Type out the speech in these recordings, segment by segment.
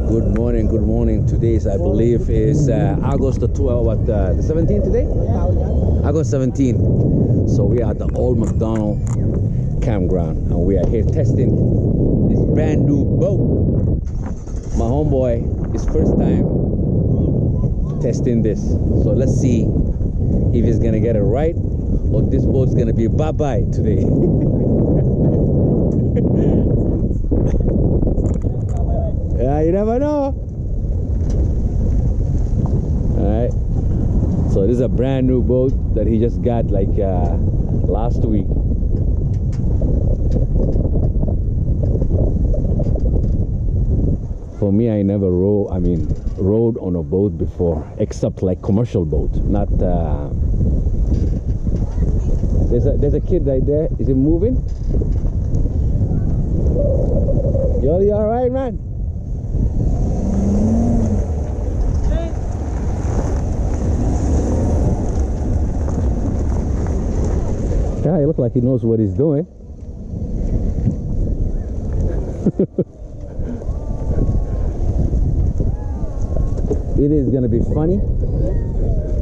Good morning. Today is, I believe, is August the 12th, the 17th today? Yeah. August 17th. So we are at the Old McDonald Campground, and we are here testing this brand new boat. My homeboy, his first time testing this. So let's see if he's gonna get it right, or this boat's gonna be bye-bye today. Yeah, you never know. Alright. So this is a brand new boat that he just got like last week. For me, I never rode on a boat before, except like commercial boat, not there's a kid right there. Is it moving? Yo, you alright, man? Yeah, he looks like he knows what he's doing. It is gonna be funny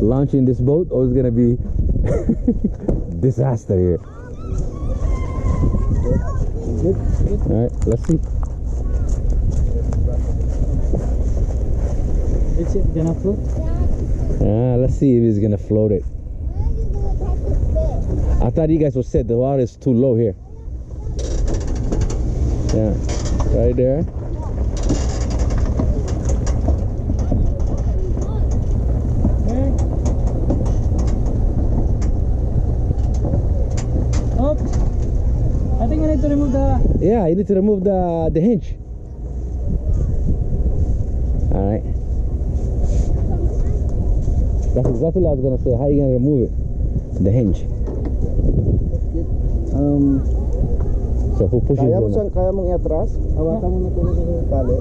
launching this boat, or it's gonna be disaster here. All right, let's see. Is it gonna float? Let's see if he's gonna float it. I thought you guys would said the water is too low here. Yeah, right there. Okay. Oh, I think I need to remove the... Yeah, you need to remove the hinge. All right. That's exactly what I was gonna say. How are you gonna remove it? The hinge. So who pushes it? Kaya mong iatras? Hawakan mo na ito ng tali.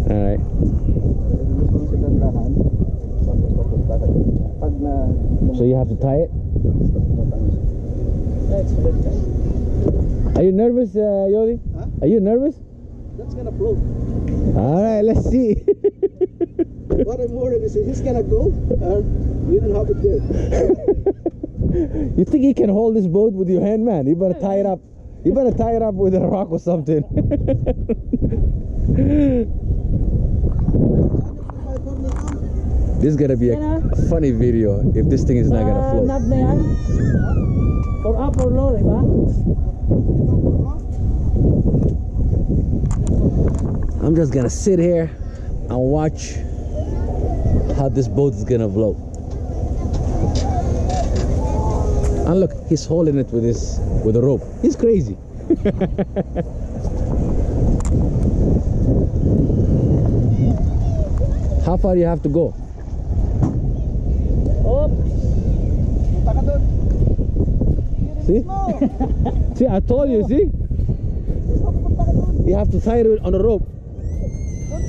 Alright. So you have to tie it? Are you nervous, Yoli? Huh? Are you nervous? That's gonna float. Alright, let's see. What I'm worried is he's gonna go and we don't have it there. You think you can hold this boat with your hand, man? You better tie it up. You better tie it up with a rock or something. This is gonna be a funny video if this thing is not gonna float. Knob na yan? Or up or low, diba? I'm just gonna sit here and watch how this boat is gonna float. And look, he's holding it with a rope. He's crazy. How far do you have to go? Oh, See? See, I told you, see? You have to tie it on a rope.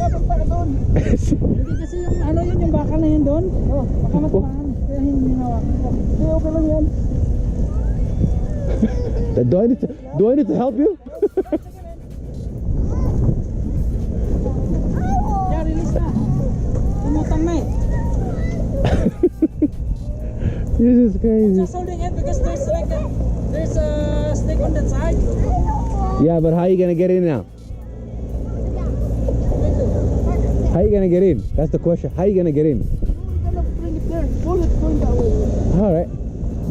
hindi kasi yung ano yun, yung bakal na yun doon. Oh, baka matamaan. Kaya hindi hawakan ko. Hindi, okay lang yan. Do I need to help you? Yeah, release na. Lumutang na eh. This is crazy. Just holding it because there's a stick on that side. Yeah, but how are you gonna get in now? How are you gonna get in? That's the question. How are you gonna get in? We're gonna bring it there. Pull it going that way. All right.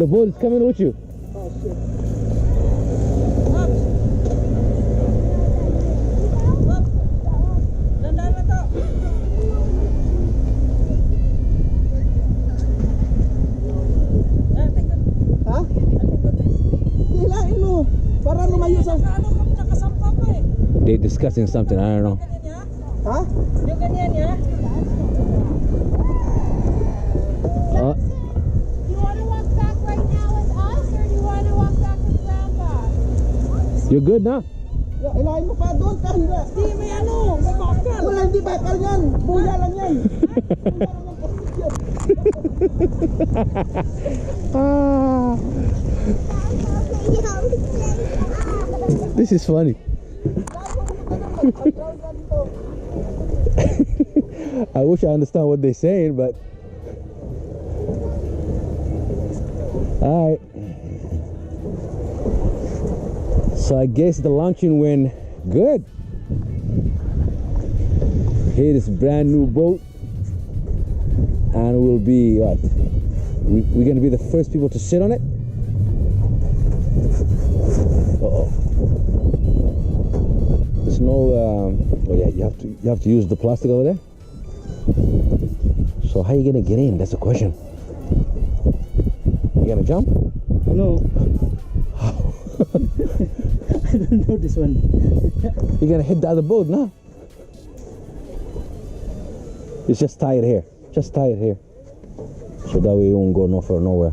The boat is coming with you. Oh shit. Up. Up. Dandan na to. Yeah, I think that. Ha? I think that is. Hilahin mo. Para lumayo sa... Ano ka nakasampa pa eh. They're discussing something. I don't know. Ganyan ya? Ha? Yung ganyan ya? Uh, Do you want to walk back right now with us, or do you want to walk back with Grandpa? you're good now? Yeah, hilahin mo pa doon ka. Hila. Di, may ano, may bakal. Wala, hindi bakal yan. Buya lang yan. Ah. This is funny. I wish I understand what they're saying, but all right. So I guess the launching went good. Here is brand new boat, and we'll be what? We're gonna be the first people to sit on it. There's no. Oh yeah, you have to use the plastic over there. So how you gonna get in? That's the question. You gonna jump? No. I don't know this one. You're gonna hit the other boat, no? It's just tie it here. Just tie it here. So that way you won't go nowhere.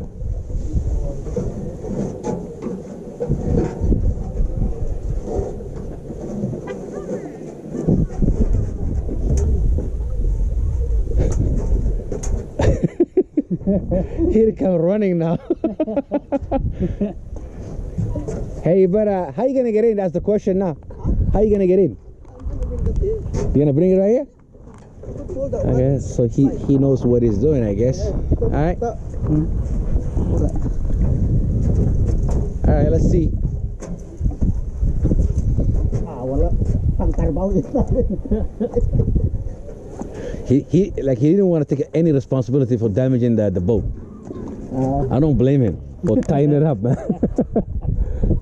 Here it comes running now. Hey, but how you gonna get in? That's the question now. How you gonna get in? You gonna bring it right here? Okay, so he knows what he's doing, I guess. All right. All right, let's see. He didn't want to take any responsibility for damaging the boat. I don't blame him for tying it up, man.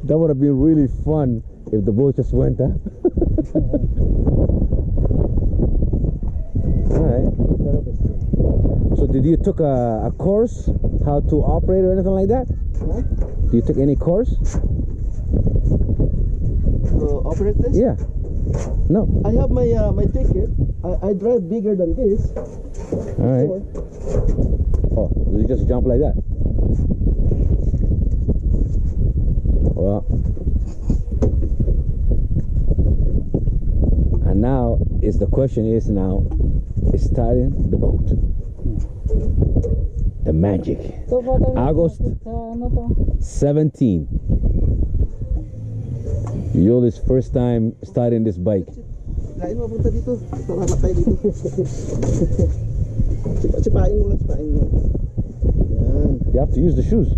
That would have been really fun if the boat just went, huh? Alright. So did you took a course how to operate or anything like that? Huh? Do you take any course? To operate this? Yeah. No. I have my ticket. I drive bigger than this. Alright. Oh, did you just jump like that? Well, and now is the question is now starting the boat. The magic. So far, August ano to? 17. Yoli's first time starting this bike. Lain mo punta dito. Tara tayo dito. Sipain mo lang, sipain mo. Yan. You have to use the shoes.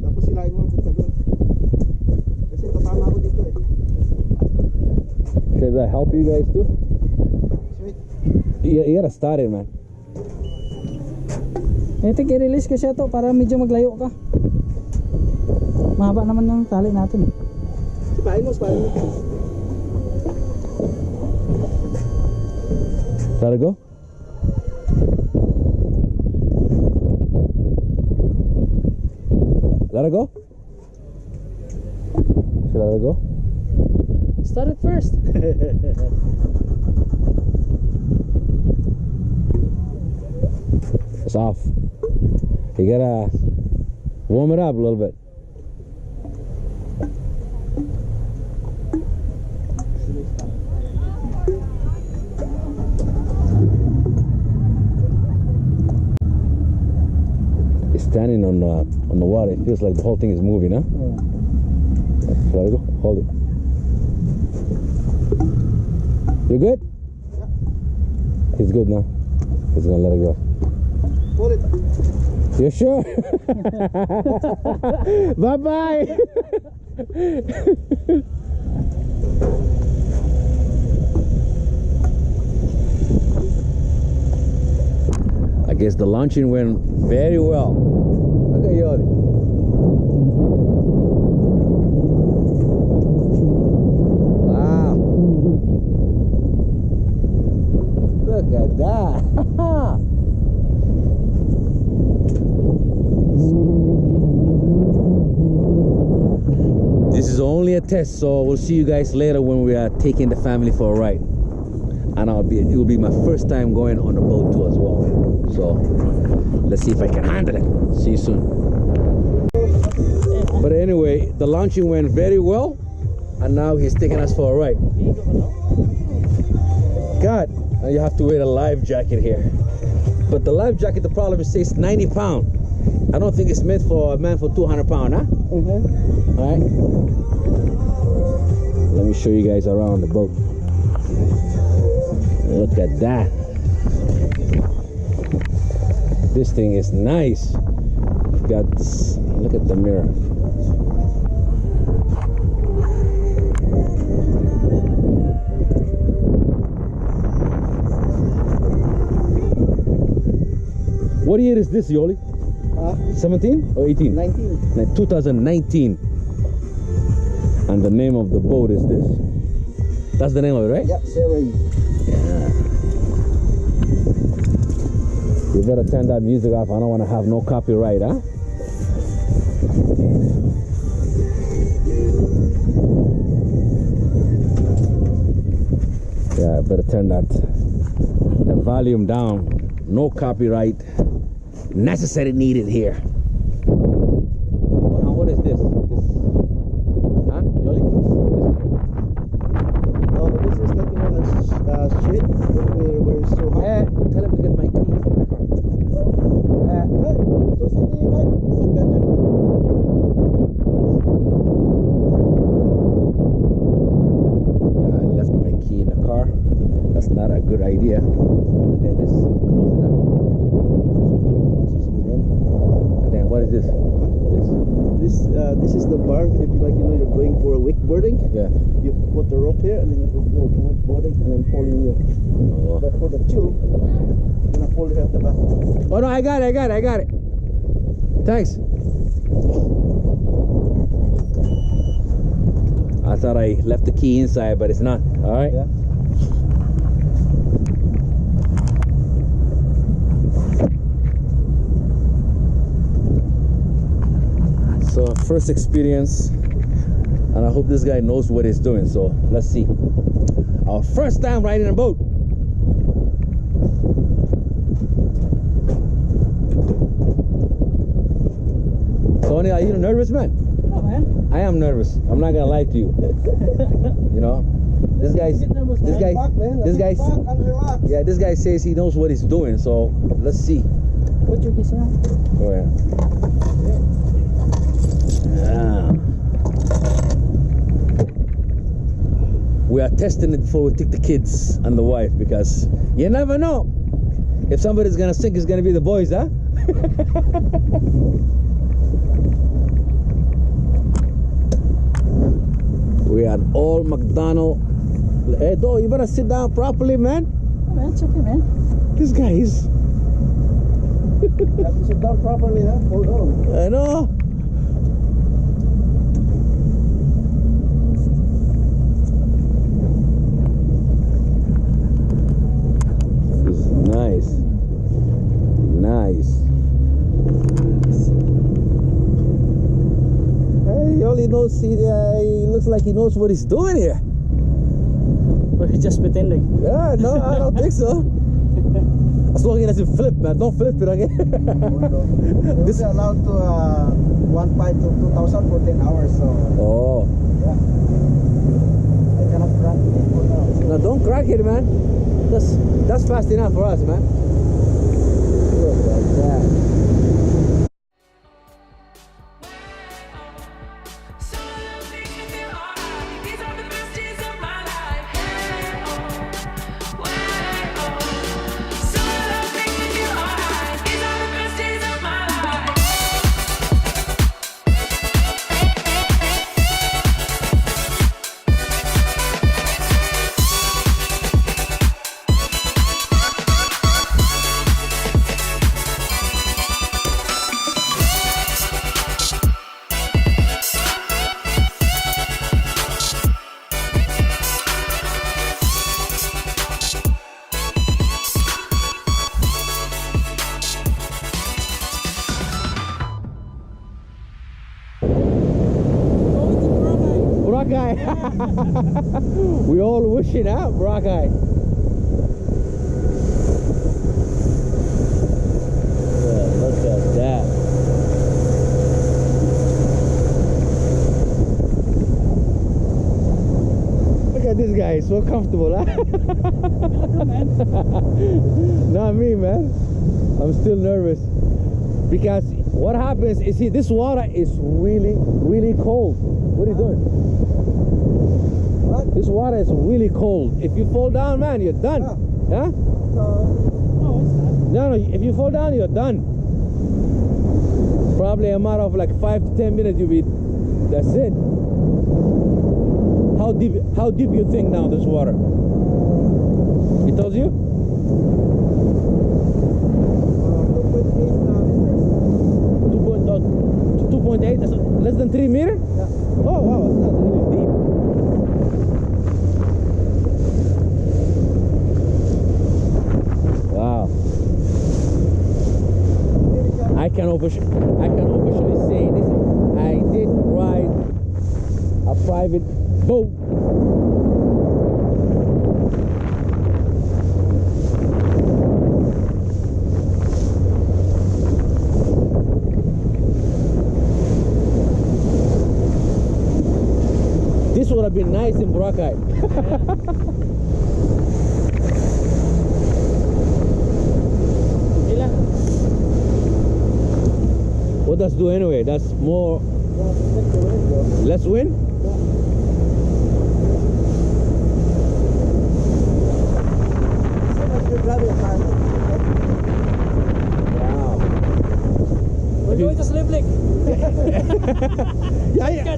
Tapos silain mo punta doon. Kasi tatama ako dito eh. Should I help you guys too? Sweet. You gotta start it, man. Ito, i-release ko siya to para medyo maglayo ka. Mahaba naman yung tali natin eh. Sipain mo, sipain mo. Let it go. Let it go. Should I let it go? Start it first. It's off. You gotta warm it up a little bit. It's standing on the water. It feels like the whole thing is moving, huh? Yeah. Let it go. Hold it. You good? Yeah. He's good now. He's gonna let it go. Hold it. You sure? Bye-bye. I guess the launching went very well. Look at Yoli. Wow. Look at that. This is only a test, so we'll see you guys later when we are taking the family for a ride. And it will be my first time going on a boat too as well. So let's see if I can handle it. See you soon. But anyway, the launching went very well, and now he's taking us for a ride. God, now you have to wear a life jacket here. But the life jacket, the problem is it says 90 pounds. I don't think it's meant for a man for 200 pounds, huh? Mm-hmm. All right. Let me show you guys around the boat. Look at that. This thing is nice. Got this, look at the mirror. What year is this, Yoli? 17 or 18? 19. 2019. And the name of the boat is this. That's the name of it, right? Yep, Sarah. Yeah. You better turn that music off. I don't want to have no copyright, huh? Yeah, I better turn the volume down. No copyright necessary needed here. What is this? Huh, Yoli? Oh, this is like, you know, a shit where it's so hot. Tell him to get my keys from my car. So sini, Mike, sakyan na. I left my key in the car. That's not a good idea. And then this close it up. And then what is this? This is the bar. If you like, you know, you're going for a wakeboarding. Yeah. You put the rope here, and then you go for wakeboarding, and then pull in here. Oh. But for the tube, you're gonna pull it at the back. Oh no, I got it. Thanks. I thought I left the key inside, but it's not. All right. Yeah. So first experience, and I hope this guy knows what he's doing. So let's see. Our first time riding a boat. Tony, are you nervous, man? No, man. I am nervous. I'm not gonna lie to you. You know, this guy, yeah, this guy says he knows what he's doing. So let's see. Put your keys in. Oh yeah. Yeah. We are testing it before we take the kids and the wife, because you never know. If somebody's gonna sink, it's gonna be the boys, huh? We are all McDonald. Hey, dog, you better sit down properly, man. Oh, man, it's okay, man. This guy is. You have to sit down properly, huh? Hold on. I know. This is nice. Nice. Hey, he only knows, he looks like he knows what he's doing here. But he's just pretending. Yeah, no, I don't think so. As long as it doesn't flip, man. Don't flip it again. This is allowed to 1.5 to 2,000 for 10 hours, so Oh. yeah. I cannot crack it for now. No, don't crack it, man. That's fast enough for us, man. Look at that. Boracay. We all wishing out Boracay. Yeah, look at that. Look at this guy, so comfortable, huh? Not me, man. I'm still nervous because What happens is, see, this water is really, really cold. What are you doing? What? This water is really cold. If you fall down, man, you're done. Huh? No, it's not. No, if you fall down, you're done. Probably a matter of like 5 to 10 minutes, you'll be, that's it. How deep you think now this water? It tells you? 2.8, that's less than 3 meters? Yeah. Oh wow, it's not really deep. Wow. I can officially say this. I did ride a private boat. This would have been nice in Boracay. What does do anyway? That's more less wind? Wow. We're going to Slip Lake.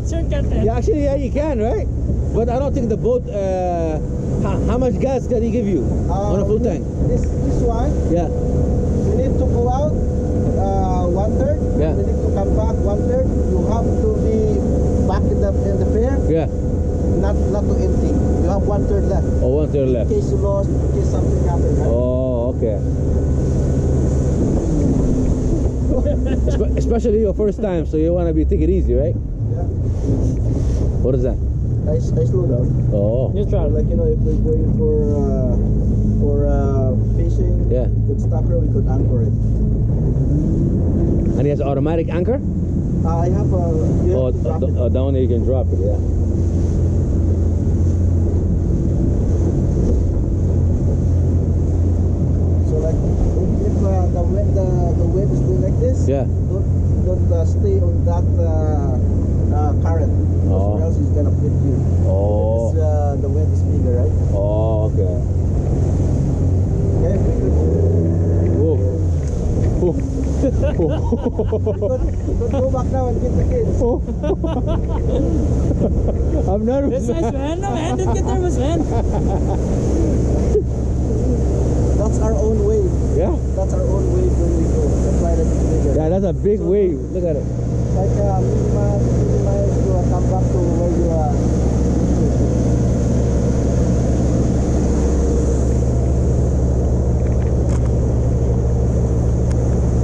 Shortcut. Yeah, actually, yeah, you can, right? But I don't think the boat. How much gas can he give you on a full tank? This one, Yeah, you need to go out 1/3. Yeah. You need to come back 1/3. You have to be back in the fair, yeah. not to empty. You have 1/3 left. Oh, 1/3 In left. case you lost, in case something happened, right? Oh, okay. Especially your first time, so you want to take it easy, right? Yeah. What is that? I slow down. Oh, Neutral. Like, you know, if we're going for fishing, Yeah. we could stop here, we could anchor it. and he has automatic anchor. I have a. You have to drop it. Down there you can drop it. Yeah. So like if the wave is doing like this, Yeah. don't stay on that current, Oh. or else it's gonna flip you. Oh. Because, the wind is bigger, right? Oh, okay. Okay, Whoa. we could go back now and get the kids. I'm nervous. That's nice, man. No, man. Don't get nervous, man. That's our own wave. Yeah. That's our own wave when we go. That's why it's bigger. Yeah, that's a big wave. Look at it. Like minimize to come back to where you are.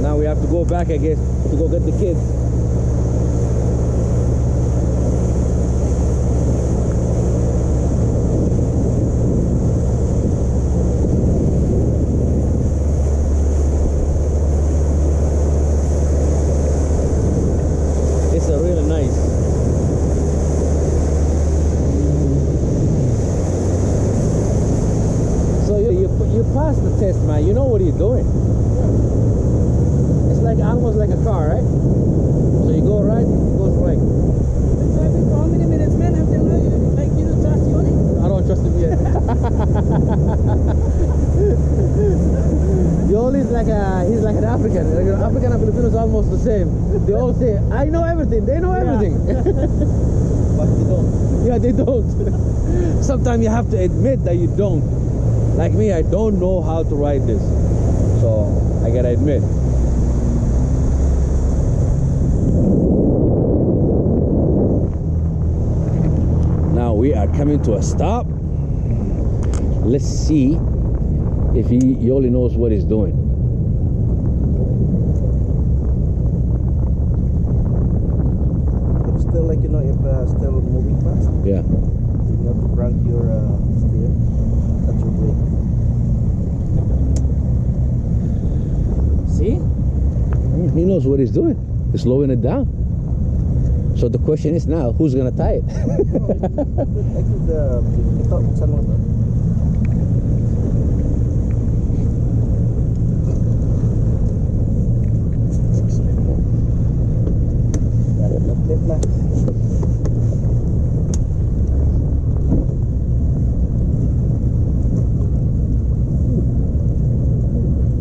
Now we have to go back, I guess, to go get the kids. It's a really nice. So you passed the test, man. You know what you're doing. It's like almost like a car, right? So you go right, it goes right. Been driving for how many minutes, man? Until now, you don't trust Yoni? I don't trust him yet. Yoli is like he's like an African. Like an African and Filipino is almost the same. They all say, I know everything. They know everything. But they don't. Yeah, they don't. Sometimes you have to admit that you don't. Like me, I don't know how to ride this. So I gotta admit. Now we are coming to a stop. Let's see if Yoli knows what he's doing. It's still like, you know, if still moving fast, Yeah. you have to crank your steer. That's your brake. See? He knows what he's doing. He's slowing it down. So the question is now, who's gonna tie it? I could ito, saan mo ito? Left na.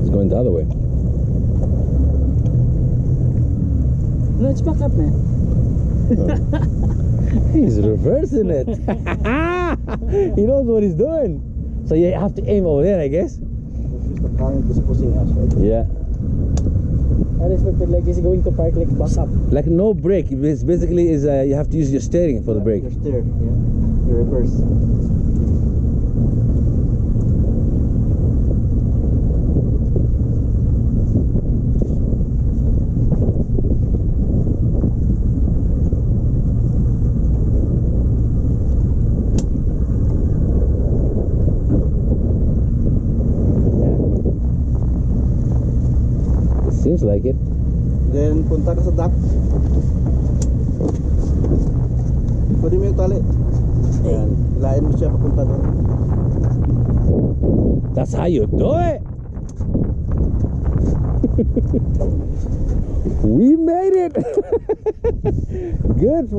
It's going the other way. Let's back up, man. He's reversing it. He knows what he's doing. So you have to aim over there, I guess. The current is pushing us, right? Yeah. I expected like he's going to park like back up. Like no brake. It's basically is you have to use your steering for the brake. Your steer, yeah. Your reverse. Seems like it. Then punta ka sa dock. Pwede mo yung tali. Ayan. Hilain mo siya papunta doon. That's how you do it. We made it. Good,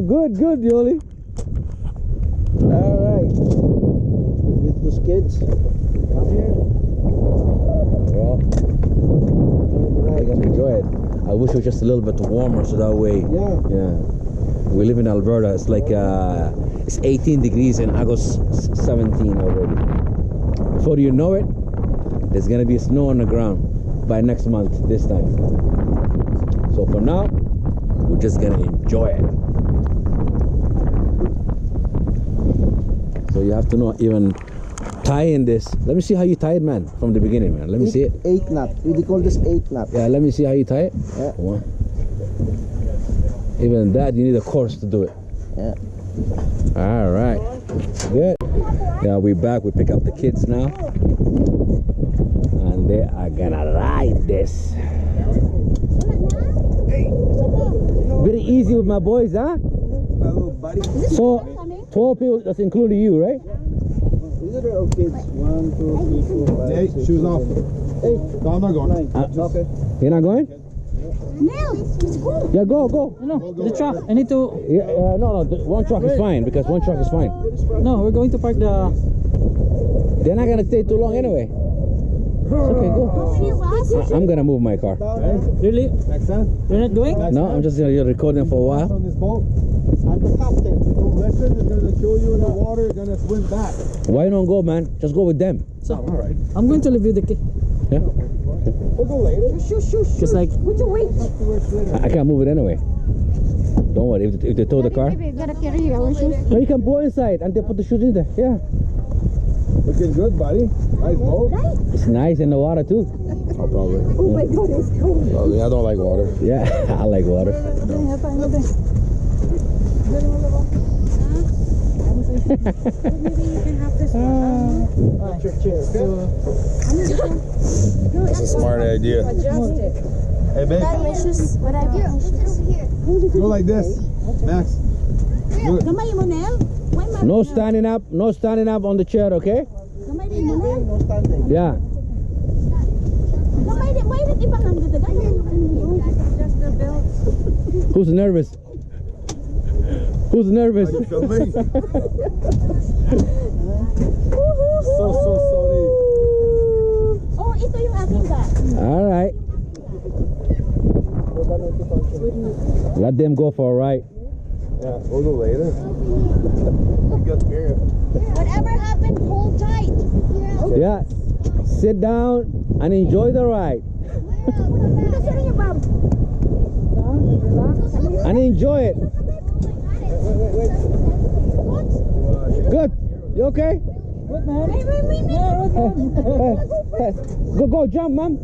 Yoli. All right. Get those kids. Come here. Well, I can enjoy it. I wish it was just a little bit warmer so that way. Yeah. We live in Alberta. It's like it's 18 degrees in August 17 already. Before you know it, there's gonna be snow on the ground by next month this time. So for now, we're just gonna enjoy it. So you have to know even tying this. Let me see how you tie it, man, from the beginning, man. Let me see it. 8 knot. We call this 8 knot. Yeah, let me see how you tie it. Yeah. One. Even that, you need a course to do it. Yeah. All right. Good. Yeah, we're back. We pick up the kids now. And they are gonna ride this. Very easy with my boys, huh? My little buddy. So, 12 people, that's including you, right? These are our kids. 1, 2, 3, 4, 5, Hey, 6, shoes 7, off. 8, No, I'm not going. 9. Okay. You're not going? Nell, let's go. Yeah, go. No, the truck. I need to. Yeah, no, one truck is fine because one truck is fine. No, we're going to park the. They're not gonna stay too long anyway. It's okay, go. I'm gonna move my car. Really? Next time, You're not going? No, I'm just gonna record them for a while. on this boat, I'm the captain. you don't listen, it's going to show you in the water, you're going to swim back. Why don't go, man? Just go with them. So, All right. I'm going to leave you the key. Yeah, We'll go later. Just like. Would you wait? I can't move it anyway. Don't worry. If they tow the car, Maybe gotta carry our shoes. no, you can go inside and they put the shoes in there. Yeah, Looking good, buddy. Nice boat. it's nice in the water too. Oh, probably. Oh my god, it's cold. Probably. I don't like water. Yeah, I like water. Maybe you can have this one. That's your chair. That's a smart idea. Adjust it. Hey, babe, My shoes. What I have my shoes here. go like this. Max. Do it. Gamay mo, Nell. Why ma? No standing up on the chair, okay? Gamay din mo, Nell. No standing. Yeah. Gamay din. Why did ibang ang ganda? Just the belt. Who's nervous? Who's nervous? Are you filming? so sorry. Oh, ito yung aking bag. All right. Let them go for a ride. Yeah, we'll go later. Good spirit. Whatever happened, hold tight. Yeah. Sit down and enjoy the ride. Kasi rin yung bag. And enjoy it. Good. You okay? What, man? Wait. Go, jump, mom.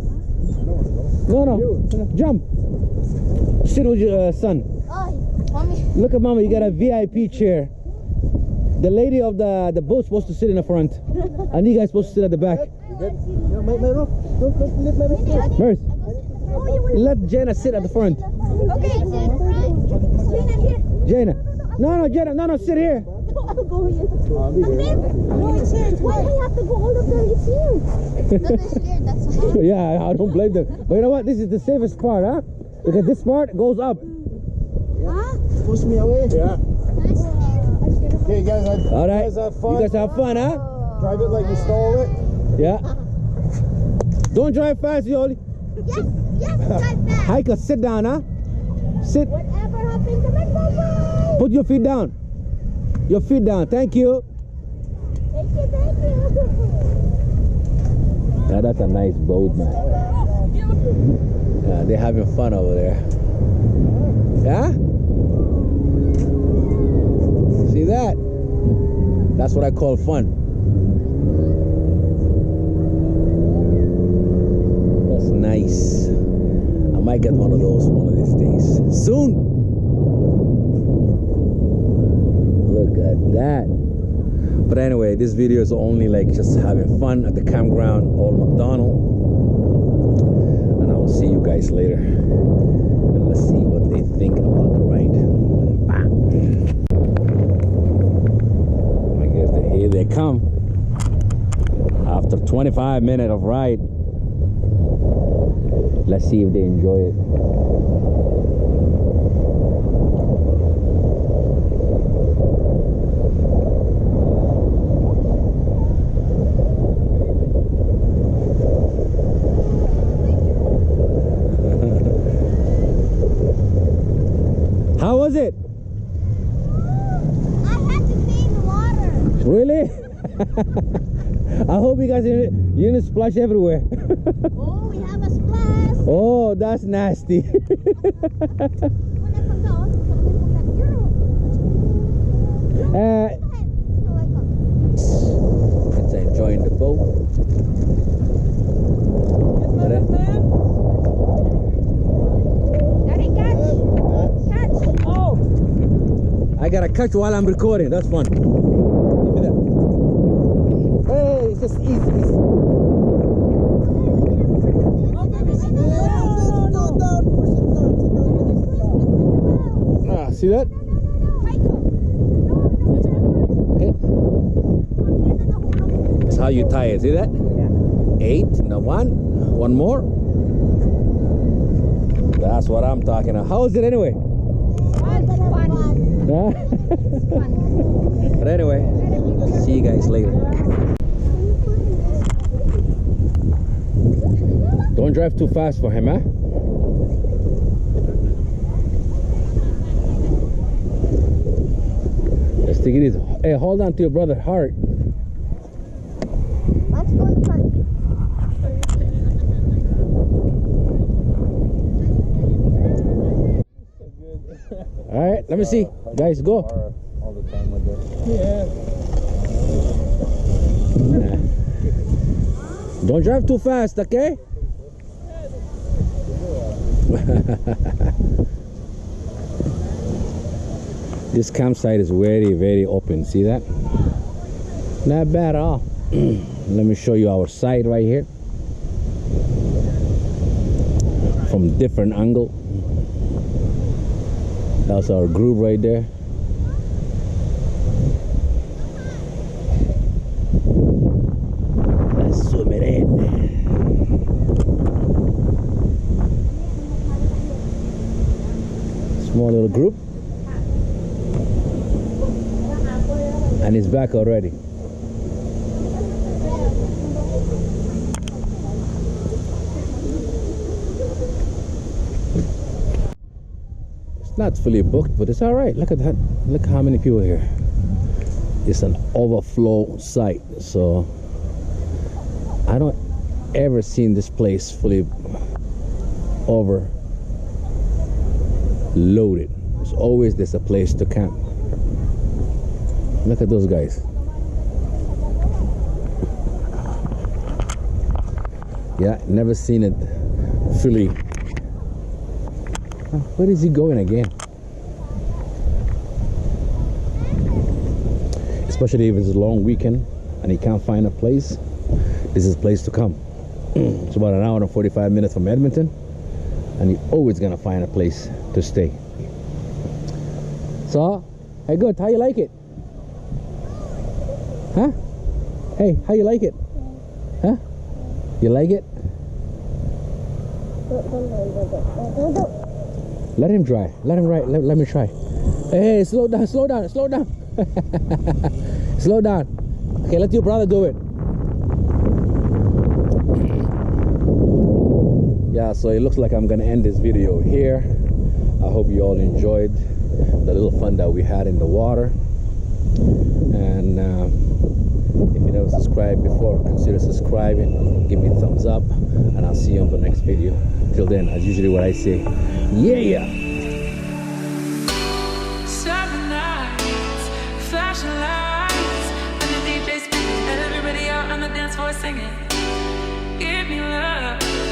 No, jump. Sit with your son. Ay, mommy. Look at mama, you got a VIP chair. The lady of the boat's supposed to sit in the front, and you guys supposed to sit at the back. Yeah, my rope. Don't leave my rope there. First, Oh, you will. let Jenna sit at the front. Okay. Tina, here. Jenna. No, Jenna. No, sit here. I'll go here. I'll be here. No, it's here. Why we have to go all the way? It's here. That is here. That's why. Yeah, I don't blame them. But you know what? This is the safest part, huh? Because this part goes up. Huh? push me away. Yeah. Okay, guys, All right. guys have fun. You guys have fun, huh? Drive it like you stole it. Yeah. Don't drive fast, Yoli. Yes, yes, like that. Hiker, sit down, huh? Sit. Whatever happened to my bubble? Put your feet down. Your feet down. Thank you. Thank you, thank you. Yeah, that's a nice boat, man. Yeah, they're having fun over there. Yeah? See that? That's what I call fun. That's nice. I might get one of those one of these days. Soon. Look at that. But anyway, this video is only like just having fun at the campground, Old McDonald. And I will see you guys later. And let's see what they think about the ride. I guess here they come. After 25 minutes of ride. Let's see if they enjoy it. How was it? I had to pee in the water. Really? I hope you guys you didn't splash everywhere. Oh, we have a splash. Oh, that's nasty. It's enjoying the boat. Daddy, catch. Oh, I gotta catch while I'm recording. That's fun. Give me that. Hey, it's just easy. Ah, see that? Okay. That's how you tie it. See that? 8. Now one more. That's what I'm talking about. How is it anyway? Huh? But anyway, see you guys later. Don't drive too fast for him, huh? Just take it easy. Hey, hold on to your brother's heart. Let's go in front. All right, let me see. Guys, go. All the time with this. yeah. Don't drive too fast, okay? This campsite is very, very open. See that? Not bad at all. Let me show you our site right here from different angle. That's our group right there. Let's zoom it in. Small little group. And it's back already. It's not fully booked, but it's all right. Look at that. Look how many people here. It's an overflow site, so I don't ever seen this place fully overloaded. There's always a place to camp. Look at those guys. Yeah, never seen it fully. Where is he going again? Especially if it's a long weekend and he can't find a place, this is a place to come. It's about an hour and 45 minutes from Edmonton, and you're always gonna find a place to stay. So, hey, good. How you like it? Huh? Hey, how you like it? Huh? You like it? Let him try. Let him ride. Let me try. Hey, slow down, slow down, slow down. Slow down. Okay, let your brother do it. Yeah, so it looks like I'm gonna end this video here. I hope you all enjoyed the little fun that we had in the water. And if you never subscribed before, consider subscribing. Give me a thumbs up, and I'll see you on the next video. Till then, as usually what I say, yeah. Summer nights, flashing lights, and the DJ spinning, everybody out on the dance floor singing. Give me love.